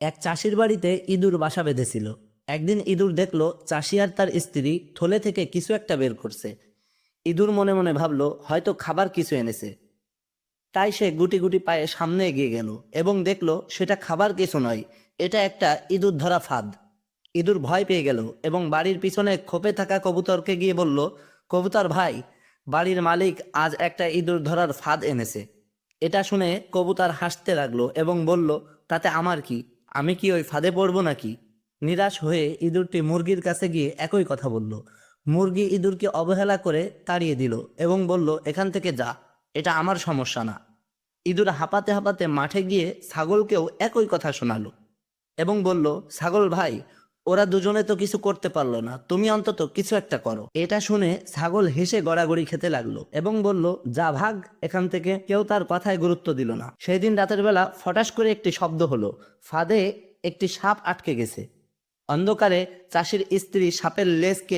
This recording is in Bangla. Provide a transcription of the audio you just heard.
এক চাষির বাড়িতে ইঁদুর বাসা বেঁধেছিল। একদিন ইঁদুর দেখলো চাষি আর তার স্ত্রী থলে থেকে কিছু একটা বের করছে। ইঁদুর মনে মনে ভাবলো হয়তো খাবার কিছু এনেছে। তাই সে গুটি গুটি পায়ে সামনে এগিয়ে গেল এবং দেখলো সেটা খাবার কিছু নয়, এটা একটা ইঁদুর ধরা ফাঁদ। ইঁদুর ভয় পেয়ে গেল এবং বাড়ির পিছনে খোপে থাকা কবুতরকে গিয়ে বলল, কবুতর ভাই, বাড়ির মালিক আজ একটা ইঁদুর ধরার ফাঁদ এনেছে। এটা শুনে কবুতর হাসতে লাগলো এবং বলল, তাতে আমার কি, আমি কি ওই ফাঁদে পড়বো নাকি? নিরাশ হয়ে ইঁদুরটি মুরগির কাছে গিয়ে একই কথা বলল। মুরগি ইঁদুরকে অবহেলা করে তাড়িয়ে দিল এবং বলল, এখান থেকে যা, এটা আমার সমস্যা না। ইঁদুর হাঁপাতে হাঁপাতে মাঠে গিয়ে ছাগলকেও একই কথা শোনালো এবং বলল, ছাগল ভাই, ওরা দুজনে তো কিছু করতে পারলো না, তুমি অন্তত কিছু একটা করো। এটা শুনে ছাগল হেসে গড়াগড়ি খেতে লাগলো এবং বলল, যা ভাগ এখান থেকে। কেউ তার কথায় গুরুত্ব দিল না। সেই দিন রাতের বেলা ফটাস করে একটি শব্দ হলো। ফাঁদে একটি সাপ আটকে গেছে। অন্ধকারে চাষির স্ত্রী সাপের লেজকে